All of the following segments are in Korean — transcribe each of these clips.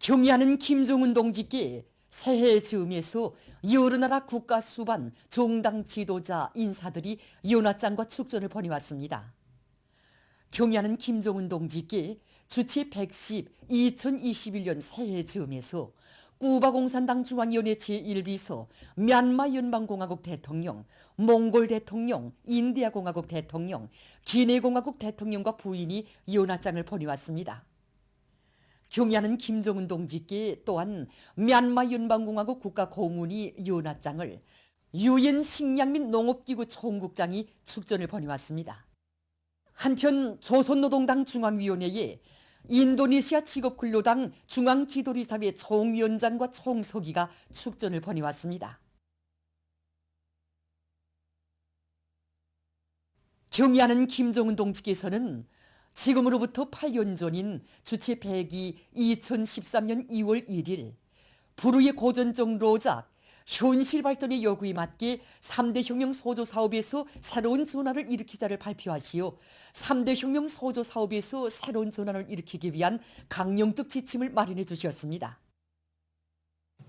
경의하는 김정은 동지께 새해 즈음에서 여러 나라 국가 수반 정당 지도자 인사들이 연화장과 축전을 벌여왔습니다. 경의하는 김정은 동지께 주치 110 2021년 새해 즈음에서 쿠바 공산당 중앙위원회 제1비서, 미얀마 연방공화국 대통령, 몽골 대통령, 인디아 공화국 대통령, 기네 공화국 대통령과 부인이 연화장을 보내왔습니다. 경의하는 김정은 동지께 또한 미얀마 연방공화국 국가고문이 연화장을, 유엔 식량 및 농업기구 총국장이 축전을 보내왔습니다. 한편 조선노동당 중앙위원회에 인도네시아 직업근로당 중앙지도리사회 총위원장과 총서기가 축전을 보내왔습니다. 경의하는 김정은 동지께서는 지금으로부터 8년 전인 주체 102 2013년 2월 1일 불후의 고전적 로작 현실 발전의 요구에 맞게 3대 혁명 소조 사업에서 새로운 전환을 일으키자를 발표하시어 3대 혁명 소조 사업에서 새로운 전환을 일으키기 위한 강령적 지침을 마련해 주셨습니다.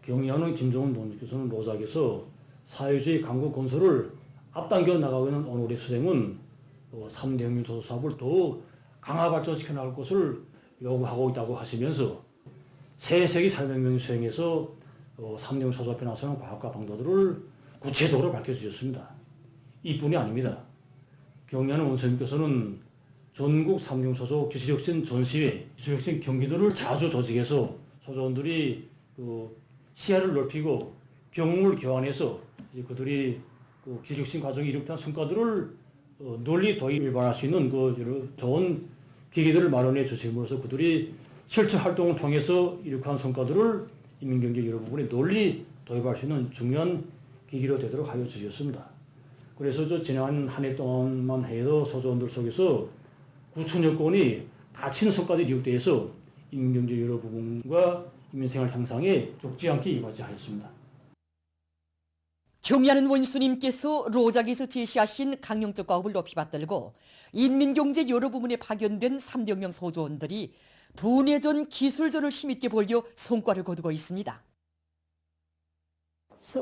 경의하는 김정은 동지께서는 로작에서 사회주의 강국 건설을 앞당겨 나가고 있는 오늘의 수행은 3대 혁명 소조 사업을 더욱 강화 발전시켜 나갈 것을 요구하고 있다고 하시면서 새 세기 산업혁명 수행에서 3대 혁명 소조 앞에 나서는 과학과 방도들을 구체적으로 밝혀주셨습니다. 이뿐이 아닙니다. 경의하는 원장님께서는 전국 3대 혁명 소조 기술혁신 전시회, 기술혁신 경기도를 자주 조직해서 소조원들이 시야를 넓히고 경험을 교환해서 이제 그들이 기술혁신 과정에 이룩한 성과들을 널리 도입할 수 있는 여러 좋은 계기들을 마련해 주심으로써 그들이 실천 활동을 통해서 이룩한 성과들을 인민경제 여러 부분에 널리 도입할 수 있는 중요한 계기로 되도록 하여 주셨습니다. 그래서 지난 한 해 동안만 해도 소조원들 속에서 9천여 건이 가치 있는 성과들이 이룩돼서 인민경제 여러 부분과 인민생활 향상에 적지 않게 이바지하였습니다. 경의하는 원수님께서 로작에서 제시하신 강령적 과업을 높이 받들고 인민경제 여러 부문에 파견된 3대 혁명 소조원들이 두뇌전 기술전을 힘있게 벌여 성과를 거두고 있습니다.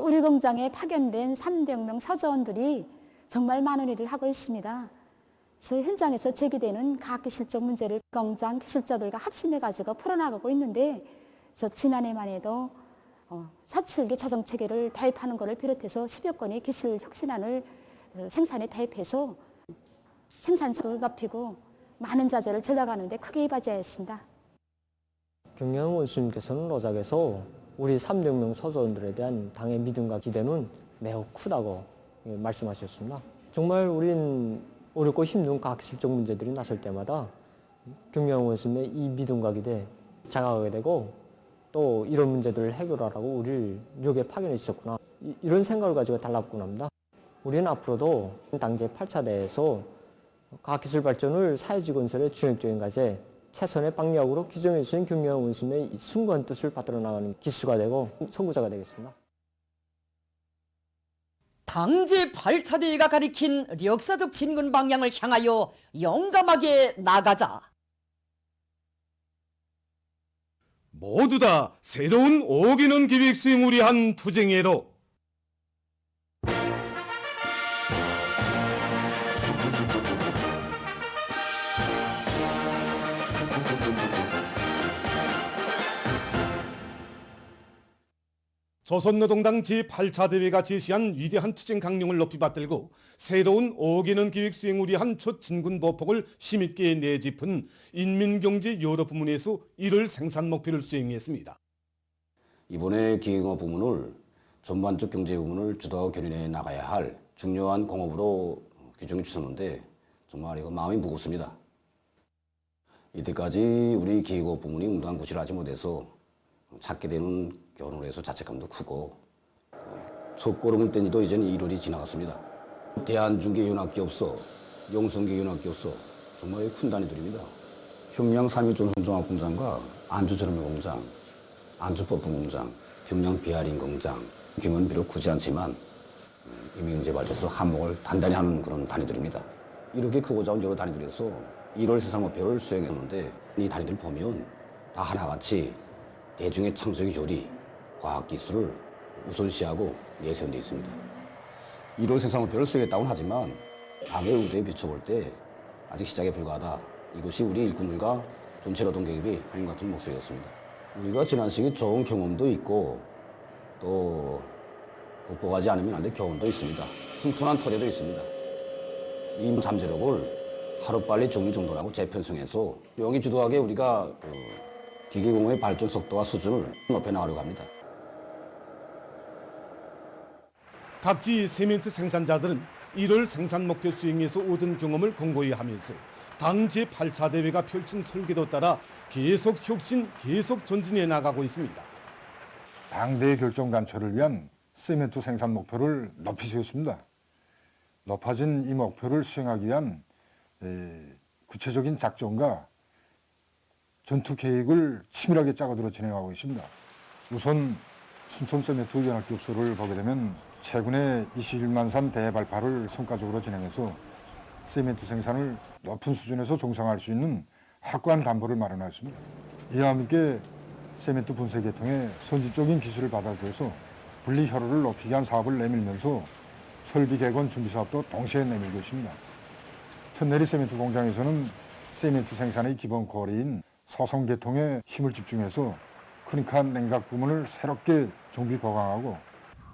우리 공장에 파견된 3대 혁명 소조원들이 정말 많은 일을 하고 있습니다. 현장에서 제기되는 과학기술적 문제를 공장 기술자들과 합심해가지고 풀어나가고 있는데 지난해만 해도 4.7기 자정체계를 도입하는 것을 비롯해서 10여 건의 기술 혁신안을 생산에 도입해서 생산성도 높이고 많은 자재를 절약하는 데 크게 이바지하였습니다. 경영 원수님께서는 로작에서 우리 3대 혁명 소조원들에 대한 당의 믿음과 기대는 매우 크다고 말씀하셨습니다. 정말 우린 어렵고 힘든 과학기술적 문제들이 나설 때마다 경영 원수님의 이 믿음과 기대 자각하게 되고 또 이런 문제들을 해결하라고 우리를 여기에 파견해 주셨구나. 이런 생각을 가지고 달랐구나 합니다. 우리는 앞으로도 당제 8차대에서 과학기술 발전을 사회주의 건설의 중역적인 과제, 최선의 방역으로 규정해 주신 경영 원수님의 숭고한 뜻을 받들어 나가는 기수가 되고 선구자가 되겠습니다. 당제 8차대가 가리킨 역사적 진군 방향을 향하여 용감하게 나가자. 모두 다 새로운 오기는 기획 수행을 위한 투쟁회로 조선노동당 제8차 대회가 제시한 위대한 투쟁 강령을 높이 받들고 새로운 5개년 기획 수행을 위한 첫 진군 보폭을 힘있게 내짚은 인민경제 여러 부문에서 이를 생산 목표를 수행했습니다. 이번에 기획업 부문을 전반적 경제 부문을 주도하고 견인해 나가야 할 중요한 공업으로 규정해 주셨는데 정말 이거 마음이 무겁습니다. 이때까지 우리 기획업 부문이 운동한 구실하지 못해서 찾게 되는 결혼을 해서 자책감도 크고 첫걸음을 뗀 지도 이제는 1월이 지나갔습니다. 대한중개연합기업소, 용성계연합기업소 정말 큰 단위들입니다. 평양 삼일존손종합공장과 안주저렴공장, 안주법분공장, 평양 베어링 공장 규모는 비록 크지 않지만 인민경제 발전에서 한몫을 단단히 하는 그런 단위들입니다. 이렇게 크고 작은 여러 단위들에서 1월 생산 목표를 수행했는데 이 단위들 보면 다 하나같이 대중의 창조적 조리, 과학기술을 우선시하고 내세운 데 있습니다. 1월 생산 목표를 수행했다고는 하지만 악의 의도에 비춰볼 때 아직 시작에 불과하다. 이것이 우리 일꾼들과 전체 노동계급이 한인 같은 목소리였습니다. 우리가 지난 시기 좋은 경험도 있고 또 극복하지 않으면 안 될 교훈도 있습니다. 튼튼한 토대도 있습니다. 이 잠재력을 하루빨리 정리정돈하고 재편성해서 용이 주도하게 우리가 기계공의 발전 속도와 수준을 높여나가려고 합니다. 각지 세멘트 생산자들은 1월 생산 목표 수행에서 얻은 경험을 공고히 하면서 당 제8차 대회가 펼친 설계도 따라 계속 혁신, 계속 전진해 나가고 있습니다. 당대의 결정 단초를 위한 세멘트 생산 목표를 높이 세웠습니다. 높아진 이 목표를 수행하기 위한 구체적인 작전과 전투 계획을 치밀하게 짜고들어 진행하고 있습니다. 우선 순천 세멘트 연합기업소를 보게 되면 최근에 21만산 대발파를 성과적으로 진행해서 세멘트 생산을 높은 수준에서 종상할 수 있는 확고한 담보를 마련하였습니다. 이와 함께 세멘트 분쇄 계통의 선진적인 기술을 받아들여서 분리 효율을 높이기 위한 사업을 내밀면서 설비 개건 준비 사업도 동시에 내밀고 있습니다. 천내리 세멘트 공장에서는 세멘트 생산의 기본 고리인 소성 계통에 힘을 집중해서 크니칸 냉각 부문을 새롭게 정비 보강하고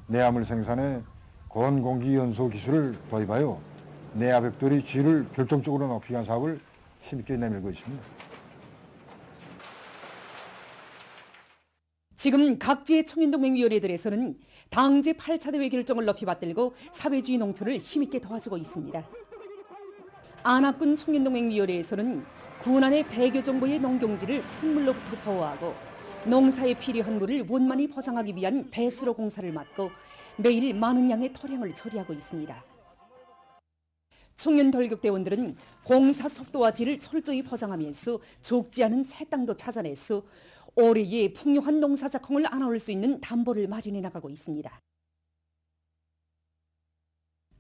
내화물 생산에 고온공기 연소 기술을 도입하여 내화벽돌이 질을 결정적으로 높이기 위한 사업을 힘있게 내밀고 있습니다. 지금 각지의 청년동맹위원회들에서는 당 제8차 대회 결정을 높이 받들고 사회주의 농촌을 힘있게 도와주고 있습니다. 안학군 청년동맹위원회에서는 군안의 100여 정도의 농경지를 흙물로부터 보호하고 농사에 필요한 물을 원만히 보장하기 위한 배수로 공사를 맡고 매일 많은 양의 토량을 처리하고 있습니다. 청년 돌격대원들은 공사 속도와 질을 철저히 보장하면서 좁지 않은 새 땅도 찾아내서 올해의 풍요한 농사 작황을 안아올 수 있는 담보를 마련해 나가고 있습니다.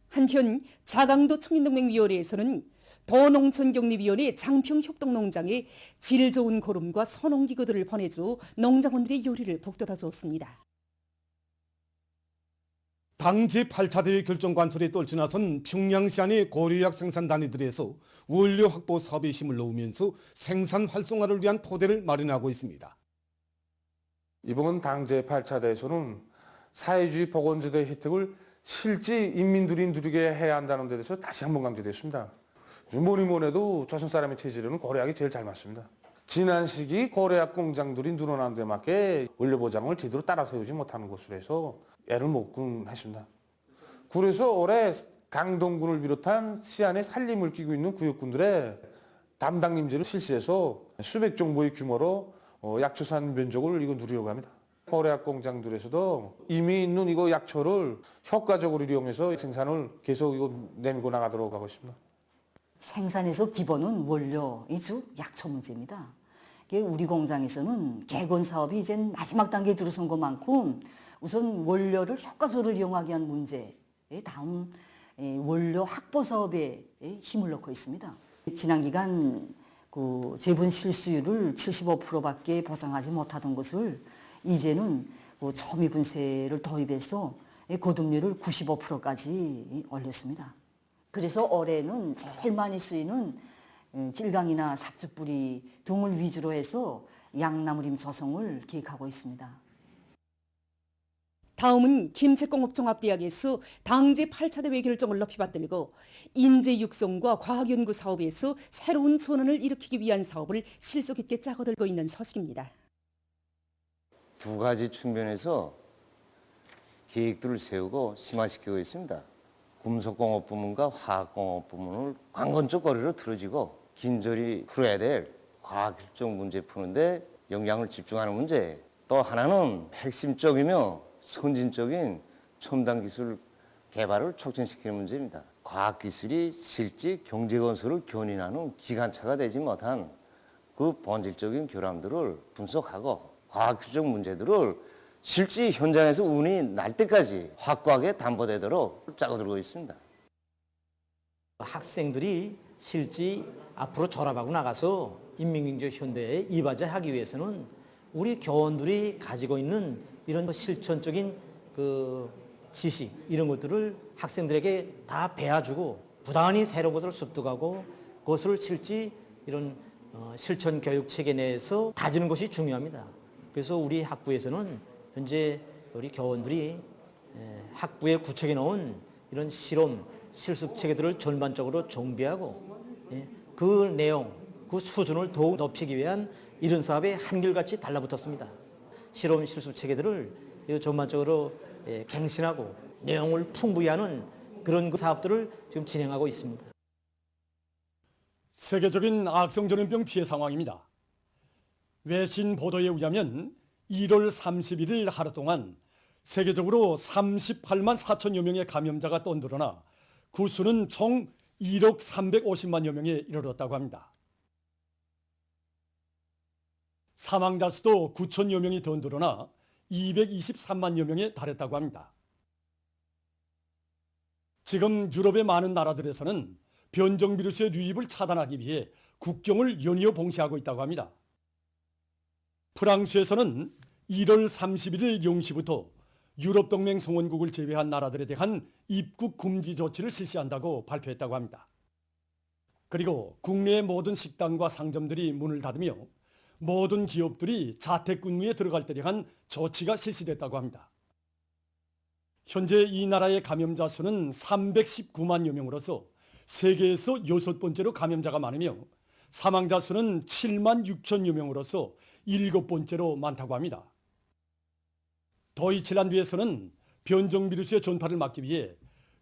한편 자강도 청년동맹위원회에서는 도농촌격리위원회 장평협동농장에 질 좋은 고름과 선홍기구들을 보내줘 농장원들의 요리를 북돋아 줬습니다. 당 제8차 대회 결정 관철에 떨쳐나선 평양시 안의 고려약 생산단위들에서 원료 확보 사업에 힘을 놓으면서 생산 활성화를 위한 토대를 마련하고 있습니다. 이번 당 제8차 대회에서는 사회주의 복원제도의 혜택을 실제 인민들이 누리게 해야 한다는 데 대해서 다시 한번 강조됐습니다. 뭐니 해도 조선 사람의 체질에는 고려약이 제일 잘 맞습니다. 지난 시기 고려약 공장들이 늘어난 데 맞게 원료 보장을 제대로 따라 세우지 못하는 것으로 해서 애를 먹곤 했습니다. 그래서 올해 강동군을 비롯한 시안에 살림을 끼고 있는 구역군들의 담당임제를 실시해서 수백 정도의 규모로 약초산 면적을 이거 누리려고 합니다. 고려약 공장들에서도 이미 있는 이거 약초를 효과적으로 이용해서 생산을 계속 이거 내밀고 나가도록 하고 있습니다. 생산에서 기본은 원료이죠. 약초 문제입니다. 우리 공장에서는 개건 사업이 이제 마지막 단계에 들어선 것만큼 우선 원료를 효과적으로 이용하기 위한 문제, 다음 원료 확보 사업에 힘을 넣고 있습니다. 지난 기간 그 재분 실수율을 75%밖에 보장하지 못하던 것을 이제는 그 초미 분쇄를 도입해서 고등률을 95%까지 올렸습니다. 그래서 올해는 제일 많이 쓰이는 찔강이나 삽죽뿌리 등을 위주로 해서 양나무림 조성을 계획하고 있습니다. 다음은 김책공업종합대학에서 당 제8차 대회 결정을 높이 받들고 인재 육성과 과학연구 사업에서 새로운 전환을 일으키기 위한 사업을 실속 있게 짜고들고 있는 소식입니다. 두 가지 측면에서 계획들을 세우고 심화시키고 있습니다. 금속공업 부문과 화학공업 부문을 관건적 거리로 틀어지고 긴절히 풀어야 될 과학적 문제 푸는데 역량을 집중하는 문제. 또 하나는 핵심적이며 선진적인 첨단 기술 개발을 촉진시키는 문제입니다. 과학기술이 실제 경제건설을 견인하는 기관차가 되지 못한 그 본질적인 결함들을 분석하고 과학적 문제들을 실제 현장에서 운이 날 때까지 확고하게 담보되도록 짜고들고 있습니다. 학생들이 실제 앞으로 졸업하고 나가서 인민경제 현대에 이바지하기 위해서는 우리 교원들이 가지고 있는 이런 실천적인 그 지식 이런 것들을 학생들에게 다 배워주고 부단히 새로운 것을 습득하고 그것을 실제 이런 실천 교육 체계 내에서 다지는 것이 중요합니다. 그래서 우리 학부에서는 현재 우리 교원들이 학부에 구축해 놓은 이런 실험, 실습 체계들을 전반적으로 정비하고 그 내용, 그 수준을 더욱 높이기 위한 이런 사업에 한결같이 달라붙었습니다. 실험, 실습 체계들을 전반적으로 갱신하고 내용을 풍부히 하는 그런 사업들을 지금 진행하고 있습니다. 세계적인 악성 전염병 피해 상황입니다. 외신 보도에 의하면 1월 31일 하루 동안 세계적으로 38만 4천여 명의 감염자가 떠들어나 그 수는 총 1억 350만여 명에 이르렀다고 합니다. 사망자 수도 9천여 명이 더 늘어나 223만여 명에 달했다고 합니다. 지금 유럽의 많은 나라들에서는 변종 비루스의 유입을 차단하기 위해 국경을 연이어 봉쇄하고 있다고 합니다. 프랑스에서는 1월 31일 0시부터 유럽동맹 성원국을 제외한 나라들에 대한 입국 금지 조치를 실시한다고 발표했다고 합니다. 그리고 국내의 모든 식당과 상점들이 문을 닫으며 모든 기업들이 자택근무에 들어갈 때 대한 조치가 실시됐다고 합니다. 현재 이 나라의 감염자 수는 319만여 명으로서 세계에서 6번째로 감염자가 많으며 사망자 수는 7만 6천여 명으로서 7번째로 많다고 합니다. 도이칠란드에서는 변종 비루스의 전파를 막기 위해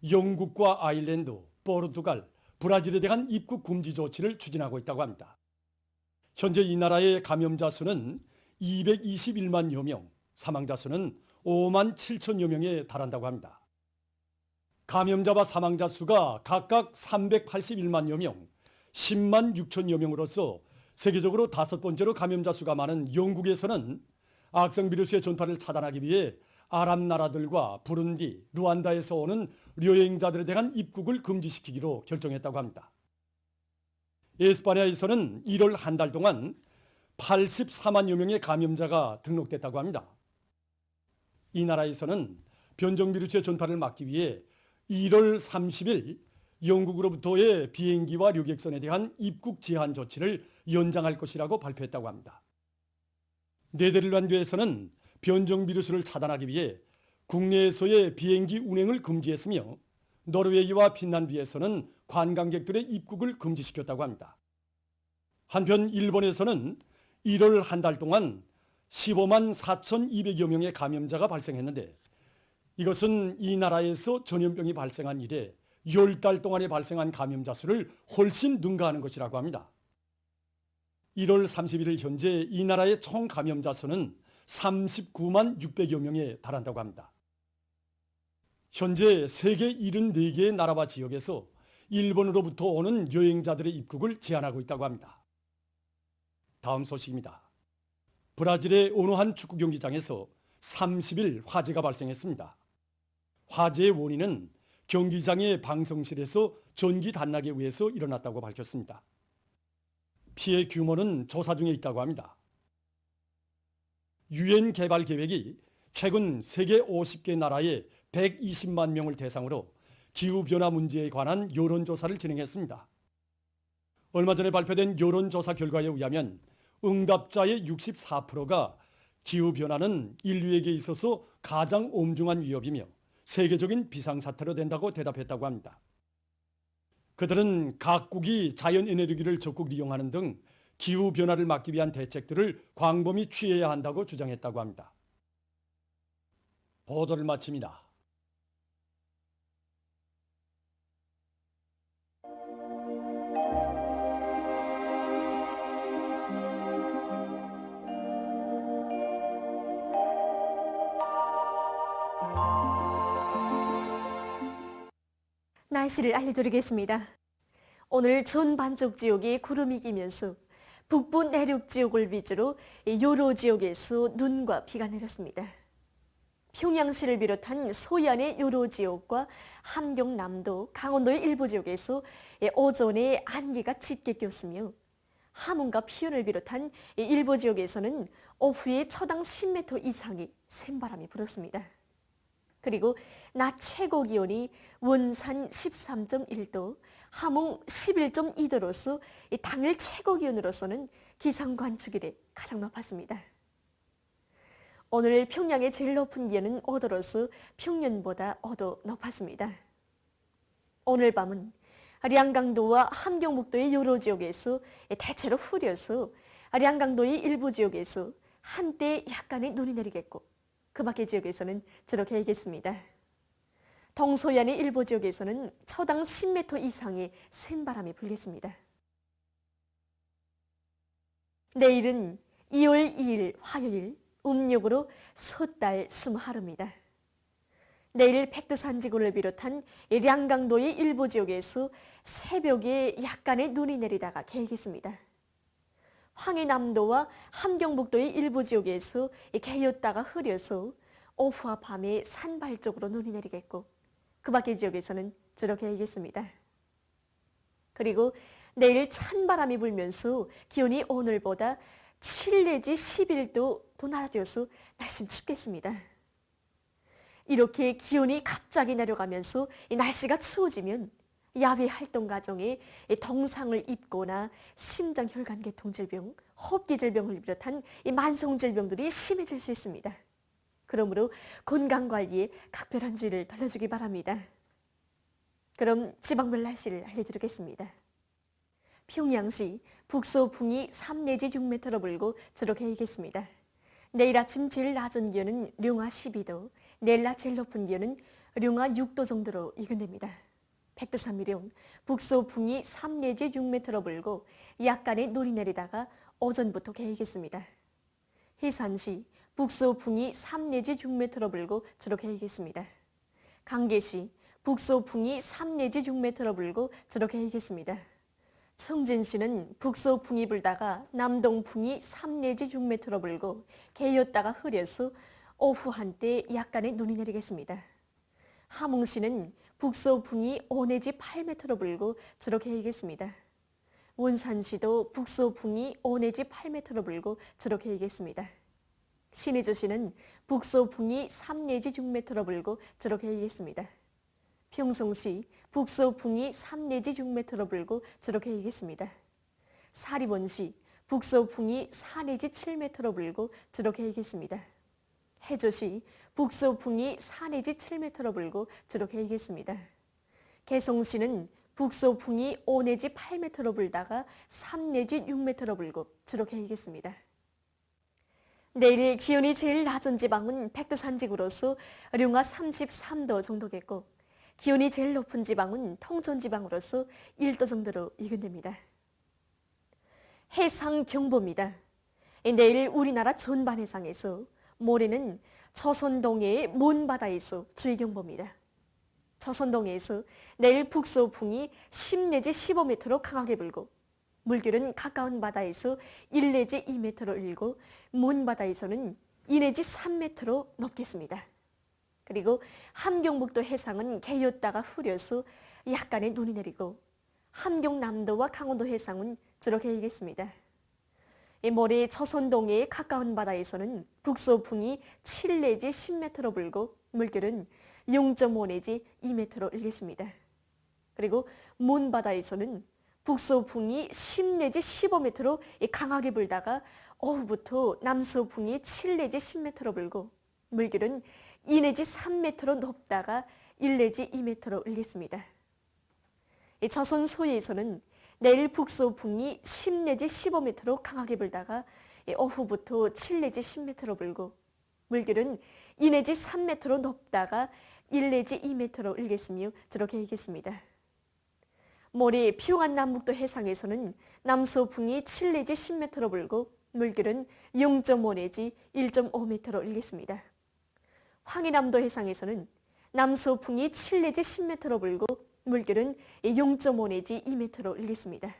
영국과 아일랜드, 포르투갈, 브라질에 대한 입국 금지 조치를 추진하고 있다고 합니다. 현재 이 나라의 감염자 수는 221만여 명, 사망자 수는 5만 7천여 명에 달한다고 합니다. 감염자와 사망자 수가 각각 381만여 명, 10만 6천여 명으로서 세계적으로 5번째로 감염자 수가 많은 영국에서는 악성 비루스의 전파를 차단하기 위해 아랍 나라들과 부룬디, 루안다에서 오는 여행자들에 대한 입국을 금지시키기로 결정했다고 합니다. 에스파냐에서는 1월 한 달 동안 84만여 명의 감염자가 등록됐다고 합니다. 이 나라에서는 변종 비루스의 전파를 막기 위해 1월 30일 영국으로부터의 비행기와旅客선에 대한 입국 제한 조치를 연장할 것이라고 발표했다고 합니다. 네덜란드에서는 변종 비루스를 차단하기 위해 국내에서의 비행기 운행을 금지했으며 노르웨이와 핀란드에서는 관광객들의 입국을 금지시켰다고 합니다. 한편 일본에서는 1월 한 달 동안 15만 4,200여 명의 감염자가 발생했는데 이것은 이 나라에서 전염병이 발생한 이래 10달 동안에 발생한 감염자 수를 훨씬 능가하는 것이라고 합니다. 1월 31일 현재 이 나라의 총 감염자 수는 39만 600여 명에 달한다고 합니다. 현재 세계 74개의 나라와 지역에서 일본으로부터 오는 여행자들의 입국을 제한하고 있다고 합니다. 다음 소식입니다. 브라질의 어느 한 축구 경기장에서 30일 화재가 발생했습니다. 화재의 원인은 경기장의 방송실에서 전기 단락에 의해서 일어났다고 밝혔습니다. 피해 규모는 조사 중에 있다고 합니다. 유엔 개발 계획이 최근 세계 50개 나라의 120만 명을 대상으로 기후변화 문제에 관한 여론조사를 진행했습니다. 얼마 전에 발표된 여론조사 결과에 의하면 응답자의 64%가 기후변화는 인류에게 있어서 가장 엄중한 위협이며 세계적인 비상사태로 된다고 대답했다고 합니다. 그들은 각국이 자연에너지를 적극 이용하는 등 기후변화를 막기 위한 대책들을 광범위 취해야 한다고 주장했다고 합니다. 보도를 마칩니다. 날씨를 알려드리겠습니다. 오늘 전 반쪽 지역이 구름이 끼면서 북부 내륙 지역을 위주로 여러 지역에서 눈과 비가 내렸습니다. 평양시를 비롯한 소양의 여러 지역과 함경남도, 강원도의 일부 지역에서 오전에 안개가 짙게 꼈으며 함흥과 피운을 비롯한 일부 지역에서는 오후에 초당 10m 이상의 센바람이 불었습니다. 그리고 낮 최고 기온이 원산 13.1도, 함흥 11.2도로서 당일 최고 기온으로서는 기상관측 이래 가장 높았습니다. 오늘 평양의 제일 높은 기온은 5도로서 평년보다 5도 높았습니다. 오늘 밤은 량강도와 함경북도의 여러 지역에서 대체로 흐려서 량강도의 일부 지역에서 한때 약간의 눈이 내리겠고 그 밖의 지역에서는 저렇게 하겠습니다. 동서안의 일부 지역에서는 초당 10m 이상의 센 바람이 불겠습니다. 내일은 2월 2일 화요일 음력으로 섣달 20하루입니다. 내일 백두산지구를 비롯한 량강도의 일부 지역에서 새벽에 약간의 눈이 내리다가 개겠습니다. 황해남도와 함경북도의 일부 지역에서 개였다가 흐려서 오후와 밤에 산발 쪽으로 눈이 내리겠고 그 밖의 지역에서는 저렇게 하겠습니다. 그리고 내일 찬바람이 불면서 기온이 오늘보다 7 내지 11도 더 낮아져서 날씨는 춥겠습니다. 이렇게 기온이 갑자기 내려가면서 날씨가 추워지면 야외 활동 과정에 동상을 입거나 심장혈관계통 질병, 호흡기 질병을 비롯한 만성 질병들이 심해질 수 있습니다. 그러므로 건강관리에 각별한 주의를 돌려주기 바랍니다. 그럼 지방별 날씨를 알려드리겠습니다. 평양시 북서풍이 3 내지 6m로 불고 저렇게 하겠습니다. 내일 아침 제일 낮은 기온은 룡화 12도, 내일 낮 제일 높은 기온은 룡화 6도 정도로 예견됩니다. 백두산미령 북서풍이 3 내지 6m로 불고 약간의 눈이 내리다가 오전부터 개겠습니다. 해산시 북서풍이 3 내지 6m로 불고 저렇게 하겠습니다. 강계시 북서풍이 3 내지 6m로 불고 저렇게 하겠습니다. 청진시는 북서풍이 불다가 남동풍이 3 내지 6m로 불고 개였다가 흐려서 오후 한때 약간의 눈이 내리겠습니다. 함흥시는 북서풍이 5 내지 8m로 불고 저렇게 하겠습니다. 원산시도 북서풍이 5 내지 8m로 불고 저렇게 하겠습니다. 신의주시는 북서풍이 3 내지 6m로 불고 저렇게 하겠습니다. 평성시 북서풍이 3 내지 6m로 불고 저렇게 하겠습니다. 사리원시 북서풍이 4 내지 7m로 불고 저렇게 하겠습니다. 해조시 북서풍이 4 내지 7m로 불고 저렇게 하겠습니다. 개성시는 북서풍이 5 내지 8m로 불다가 3 내지 6m로 불고 저렇게 하겠습니다. 내일 기온이 제일 낮은 지방은 백두산지구로서 룡화 33도 정도겠고 기온이 제일 높은 지방은 통전지방으로서 1도 정도로 예견됩니다. 해상경보입니다. 내일 우리나라 전반 해상에서 모레는 조선동해의 먼바다에서 주의경보입니다. 조선동해에서 내일 북서풍이 10 내지 15m로 강하게 불고 물결은 가까운 바다에서 1 내지 2m로 일고 먼 바다에서는 2 내지 3m로 높겠습니다. 그리고 함경북도 해상은 개였다가 흐려서 약간의 눈이 내리고 함경남도와 강원도 해상은 저렇게 이겠습니다. 모레 조선동해의 가까운 바다에서는 북서풍이 7 내지 10m로 불고 물결은 0.5 내지 2m로 일겠습니다. 그리고 먼 바다에서는 북서풍이 10 내지 15m로 강하게 불다가 오후부터 남서풍이 7 내지 10m로 불고 물결은 2 내지 3m로 높다가 1 내지 2m로 일겠습니다. 조선 소해에서는 내일 북서풍이 10 내지 15m로 강하게 불다가 오후부터 7 내지 10m로 불고 물결은 2 내지 3m로 높다가 1 내지 2m로 일겠으며 저렇게 일겠습니다. 모레 평안 남북도 해상에서는 남서풍이 7 내지 10m로 불고 물결은 0.5 내지 1.5m로 일겠습니다. 황해남도 해상에서는 남서풍이 7 내지 10m로 불고 물결은 0.5 내지 2m로 일겠습니다.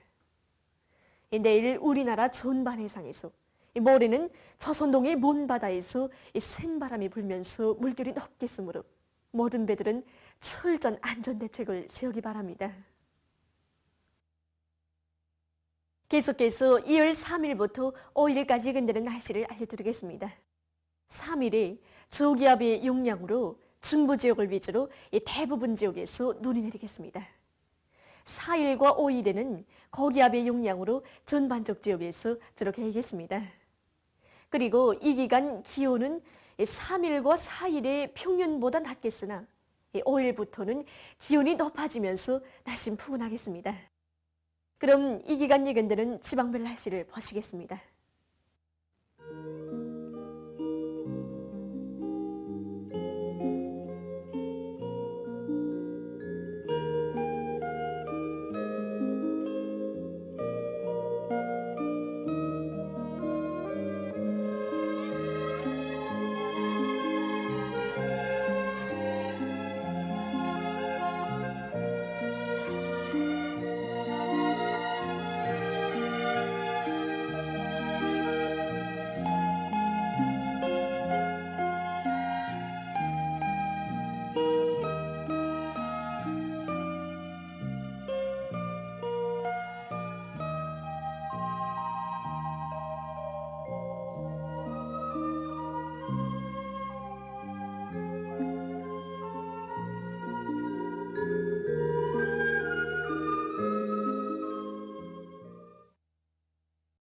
내일 우리나라 전반 해상에서 모레는 조선동해 먼 바다에서 센 바람이 불면서 물결이 높겠으므로 모든 배들은 철저한 안전대책을 세우기 바랍니다. 계속해서 2월 3일부터 5일까지 근되는 날씨를 알려드리겠습니다. 3일에 저기압의 영향으로 중부 지역을 위주로 대부분 지역에서 눈이 내리겠습니다. 4일과 5일에는 고기압의 영향으로 전반적 지역에서 주로 개겠습니다. 그리고 이 기간 기온은 3일과 4일에 평년보다 낮겠으나 5일부터는 기온이 높아지면서 날씨는 푸근하겠습니다. 그럼 이 기간 예견되는 지방별 날씨를 보시겠습니다.